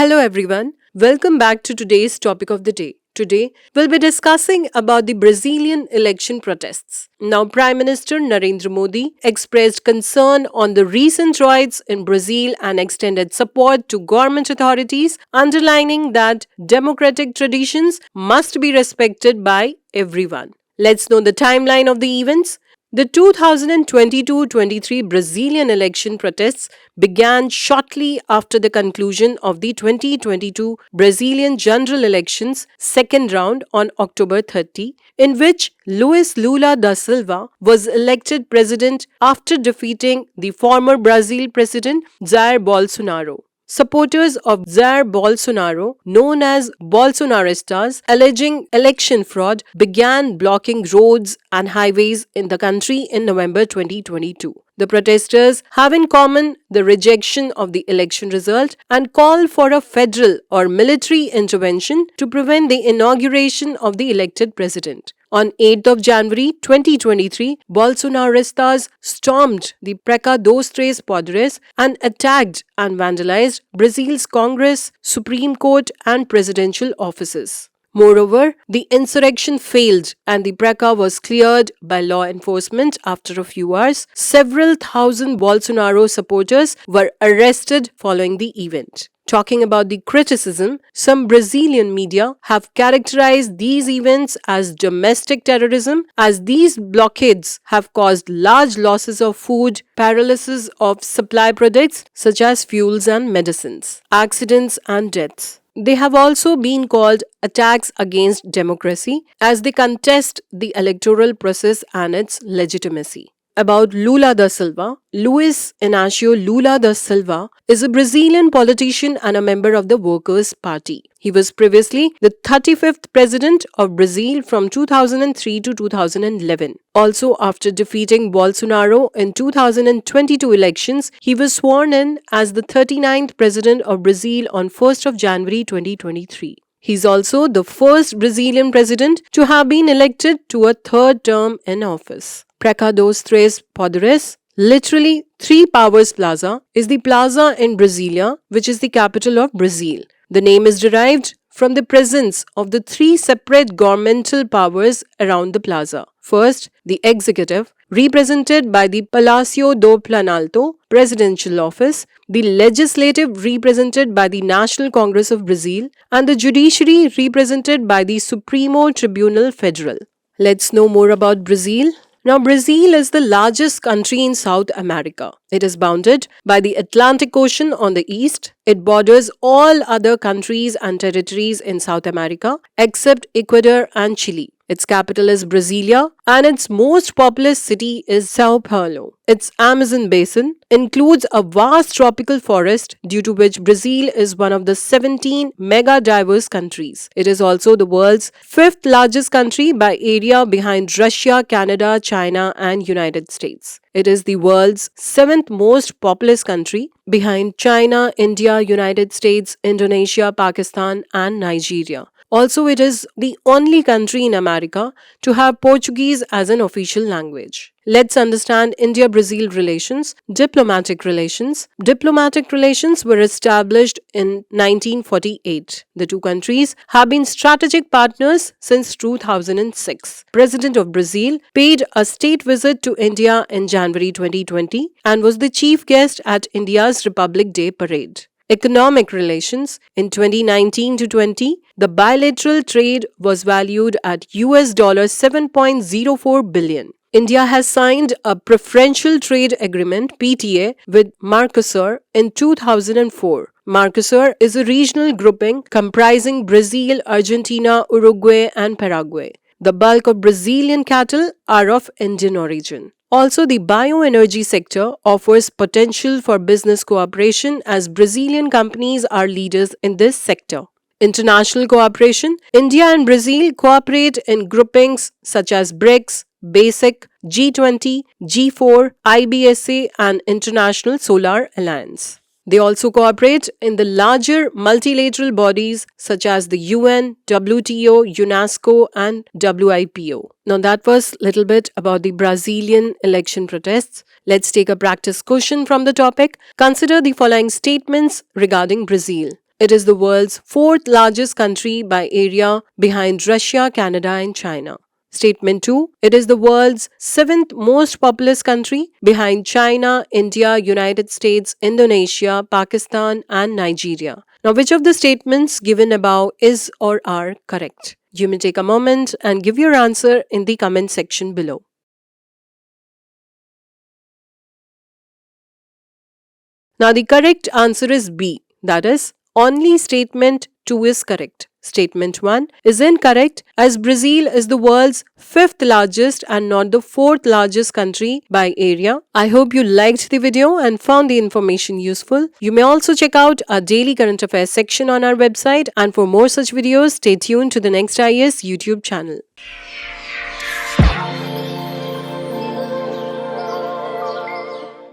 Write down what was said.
Hello everyone, welcome back to today's topic of the day. Today, we'll be discussing about the Brazilian election protests. Now, Prime Minister Narendra Modi expressed concern on the recent riots in Brazil and extended support to government authorities, underlining that democratic traditions must be respected by everyone. Let's know the timeline of the events. The 2022-23 Brazilian election protests began shortly after the conclusion of the 2022 Brazilian general elections second round on October 30, in which Lula da Silva was elected president after defeating the former Brazil president Jair Bolsonaro. Supporters of Jair Bolsonaro, known as Bolsonaristas, alleging election fraud, began blocking roads and highways in the country in November 2022. The protesters have in common the rejection of the election result and call for a federal or military intervention to prevent the inauguration of the elected president. On 8th of January 2023, Bolsonaristas stormed the Praca Poderes and attacked and vandalized Brazil's Congress, Supreme Court and presidential offices. Moreover, the insurrection failed and the Praca was cleared by law enforcement after a few hours. Several thousand Bolsonaro supporters were arrested following the event. Talking about the criticism, some Brazilian media have characterized these events as domestic terrorism, as these blockades have caused large losses of food, paralysis of supply products such as fuels and medicines, accidents and deaths. They have also been called attacks against democracy as they contest the electoral process and its legitimacy. About Lula da Silva, Luiz Inácio Lula da Silva is a Brazilian politician and a member of the Workers' Party. He was previously the 35th president of Brazil from 2003 to 2011. Also, after defeating Bolsonaro in 2022 elections, he was sworn in as the 39th president of Brazil on 1st of January 2023. He is also the first Brazilian president to have been elected to a third term in office. Praca dos Três Poderes, literally Three Powers Plaza, is the plaza in Brasilia, which is the capital of Brazil. The name is derived from the presence of the three separate governmental powers around the plaza. First, the executive, represented by the Palácio do Planalto, presidential office, the legislative represented by the National Congress of Brazil, and the judiciary represented by the Supremo Tribunal Federal. Let's know more about Brazil. Now, Brazil is the largest country in South America. It is bounded by the Atlantic Ocean on the east. It borders all other countries and territories in South America except Ecuador and Chile. Its capital is Brasilia and its most populous city is Sao Paulo. Its Amazon basin includes a vast tropical forest due to which Brazil is one of the 17 mega-diverse countries. It is also the world's fifth largest country by area behind Russia, Canada, China and United States. It is the world's seventh most populous country behind China, India, United States, Indonesia, Pakistan and Nigeria. Also, it is the only country in America to have Portuguese as an official language. Let's understand India-Brazil relations. Diplomatic relations. Diplomatic relations were established in 1948. The two countries have been strategic partners since 2006. President of Brazil paid a state visit to India in January 2020 and was the chief guest at India's Republic Day parade. Economic relations. In 2019 to 20, the bilateral trade was valued at US $7.04 billion. India has signed a preferential trade agreement (PTA) with Mercosur in 2004. Mercosur is a regional grouping comprising Brazil, Argentina, Uruguay and Paraguay. The bulk of Brazilian cattle are of Indian origin. Also, the bioenergy sector offers potential for business cooperation as Brazilian companies are leaders in this sector. International cooperation. India and Brazil cooperate in groupings such as BRICS, BASIC, G20, G4, IBSA and International Solar Alliance. They also cooperate in the larger multilateral bodies such as the UN, WTO, UNESCO and WIPO. Now that was a little bit about the Brazilian election protests. Let's take a practice question from the topic. Consider the following statements regarding Brazil. It is the world's fourth largest country by area behind Russia, Canada, and China. Statement 2. It is the world's seventh most populous country behind China, India, United States, Indonesia, Pakistan, and Nigeria. Now, which of the statements given above is or are correct? You may take a moment and give your answer in the comment section below. Now, the correct answer is B. That is, only statement 2 is correct. Statement 1 is incorrect as Brazil is the world's fifth largest and not the fourth largest country by area. I hope you liked the video and found the information useful. You may also check out our daily current affairs section on our website, and for more such videos, stay tuned to the Next IAS YouTube channel.